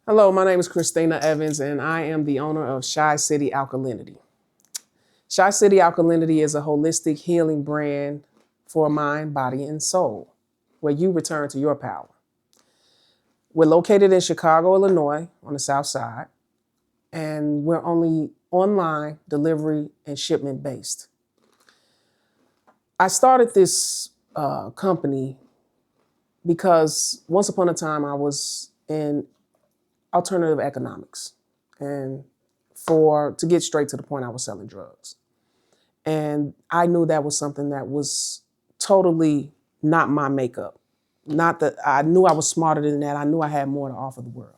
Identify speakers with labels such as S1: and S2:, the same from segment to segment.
S1: Hello, my name is Christina Evans, and I am the owner of City Alkalinity. City Alkalinity is a holistic healing brand for mind, body, and soul, where you return to your power. We're located in Chicago, Illinois, on the south side, and we're only online delivery and shipment based. I started this company because once upon a time I was in alternative economics, and to get straight to the point, I was selling drugs. And I knew that was something that was totally not my makeup. Not that I knew I was smarter than that. I knew I had more to offer the world.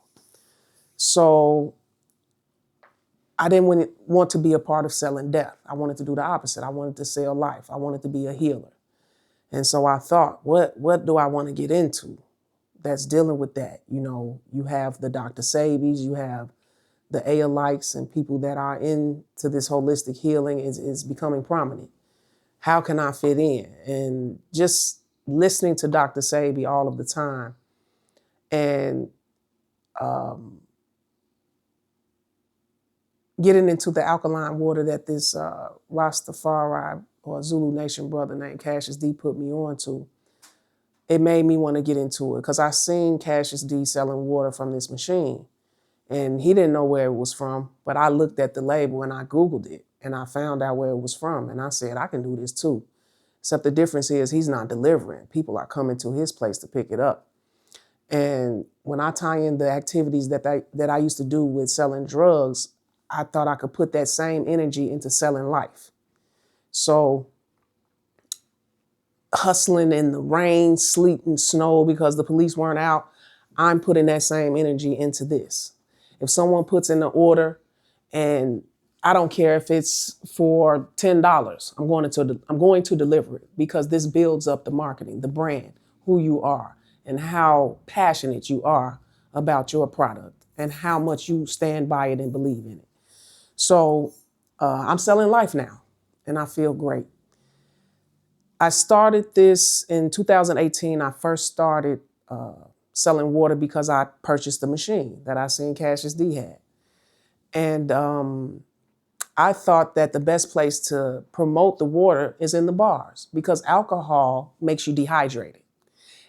S1: So I didn't want to be a part of selling death. I wanted to do the opposite. I wanted to sell life. I wanted to be a healer. And so I thought, what do I want to get into that's dealing with that? You know, you have the Dr. Sabies, you have the Alikes, and people that are into this holistic healing is becoming prominent. How can I fit in? And just listening to Dr. Sabi all of the time and getting into the alkaline water that this Rastafari or Zulu Nation brother named Cassius D put me on to, it made me want to get into it because I seen Cassius D selling water from this machine. And he didn't know where it was from, but I looked at the label and I Googled it and I found out where it was from. And I said, I can do this too. Except the difference is he's not delivering. People are coming to his place to pick it up. And when I tie in the activities that I used to do with selling drugs, I thought I could put that same energy into selling life. So hustling in the rain, sleet, and snow because the police weren't out, I'm putting that same energy into this. If someone puts in an order, and I don't care if it's for $10, I'm going to deliver it because this builds up the marketing, the brand, who you are, and how passionate you are about your product and how much you stand by it and believe in it. So I'm selling life now, and I feel great. I started this in 2018. I first started selling water because I purchased a machine that I seen Cassius D had. And I thought that the best place to promote the water is in the bars because alcohol makes you dehydrated.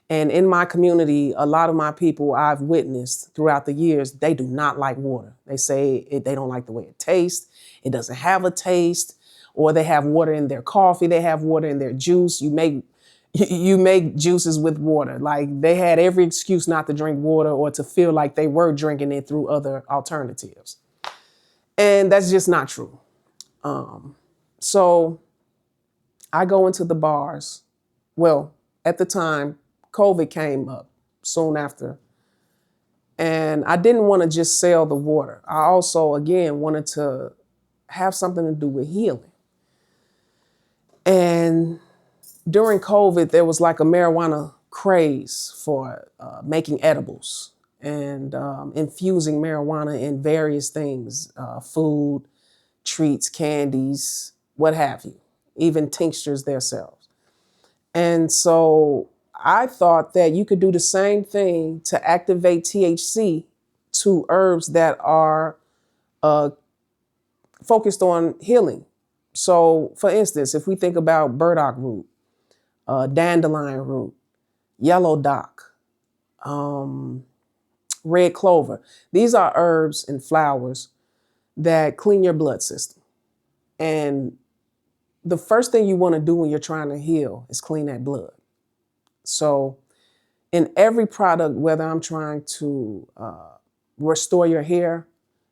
S1: And in my community, a lot of my people I've witnessed throughout the years, they do not like water. They say they don't like the way it tastes. It doesn't have a taste. Or they have water in their coffee. They have water in their juice. You make juices with water. Like they had every excuse not to drink water or to feel like they were drinking it through other alternatives. And that's just not true. So I go into the bars. Well, at the time, COVID came up soon after. And I didn't want to just sell the water. I also, again, wanted to have something to do with healing. And during COVID, there was like a marijuana craze for making edibles and infusing marijuana in various things, food, treats, candies, what have you, even tinctures themselves. And so I thought that you could do the same thing to activate THC to herbs that are focused on healing. So, for instance, if we think about burdock root, dandelion root, yellow dock, red clover, these are herbs and flowers that clean your blood system. And the first thing you want to do when you're trying to heal is clean that blood. So, in every product, whether I'm trying to restore your hair,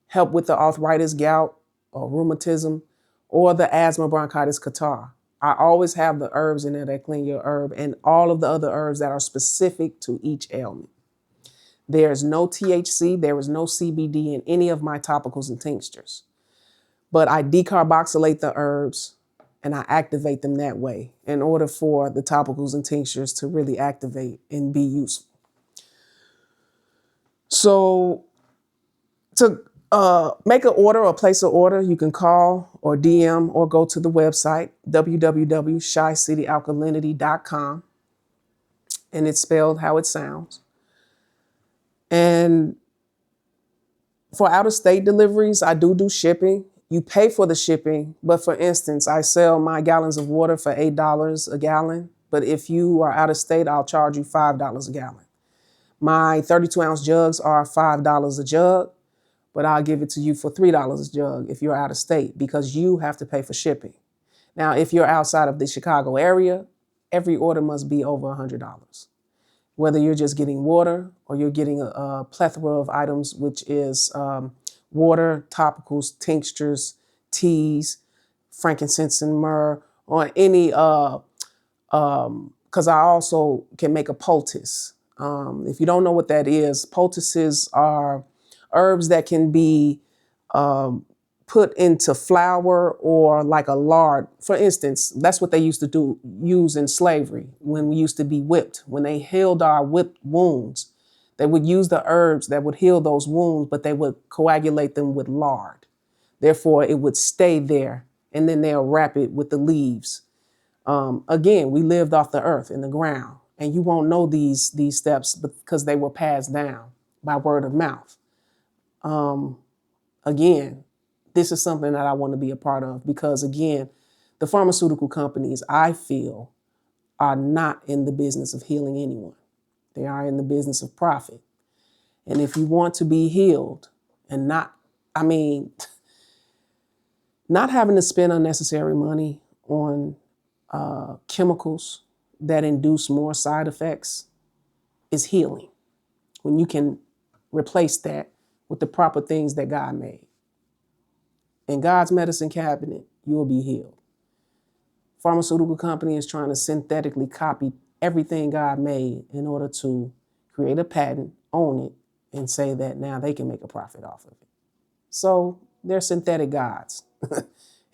S1: help with the arthritis, gout, or rheumatism, or the asthma, bronchitis, catarrh, I always have the herbs in there that clean your herb and all of the other herbs that are specific to each ailment. There's no THC, there is no CBD in any of my topicals and tinctures. But I decarboxylate the herbs and I activate them that way in order for the topicals and tinctures to really activate and be useful. So to make an order or place an order, you can call or DM or go to the website, www.ChicityAlkalinity.com. And it's spelled how it sounds. And For out-of-state deliveries, I do shipping. You pay for the shipping, but for instance, I sell my gallons of water for $8 a gallon. But if you are out of state, I'll charge you $5 a gallon. My 32-ounce jugs are $5 a jug, but I'll give it to you for $3 a jug if you're out of state because you have to pay for shipping. Now, if you're outside of the Chicago area, every order must be over $100. Whether you're just getting water or you're getting a plethora of items, which is water, topicals, tinctures, teas, frankincense and myrrh, or any, because I also can make a poultice. If you don't know what that is, poultices are herbs that can be put into flour or like a lard. For instance, that's what they used to use in slavery when we used to be whipped. When they healed our whipped wounds, they would use the herbs that would heal those wounds, but they would coagulate them with lard. Therefore, it would stay there, and then they'll wrap it with the leaves. Again, we lived off the earth, in the ground, and you won't know these steps because they were passed down by word of mouth. Again, this is something that I want to be a part of because, again, the pharmaceutical companies, I feel, are not in the business of healing anyone. They are in the business of profit. And if you want to be healed and not having to spend unnecessary money on chemicals that induce more side effects is healing. When you can replace that with the proper things that God made. In God's medicine cabinet, you will be healed. Pharmaceutical company is trying to synthetically copy everything God made in order to create a patent, own it, and say that now they can make a profit off of it. So they're synthetic gods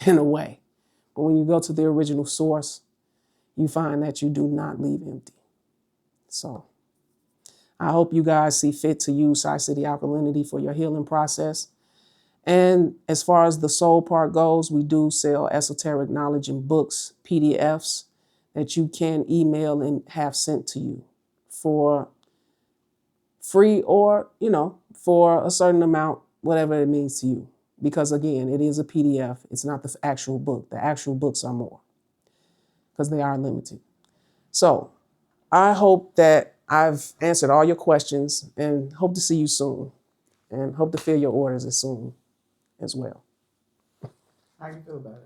S1: in a way. But when you go to the original source, you find that you do not leave empty. So I hope you guys see fit to use City Alkalinity for your healing process. And as far as the soul part goes, we do sell esoteric knowledge in books, PDFs that you can email and have sent to you for free or, for a certain amount, whatever it means to you. Because again, it is a PDF. It's not the actual book. The actual books are more because they are limited. So I hope that I've answered all your questions and hope to see you soon and hope to fill your orders as soon as well.
S2: How you feel about it?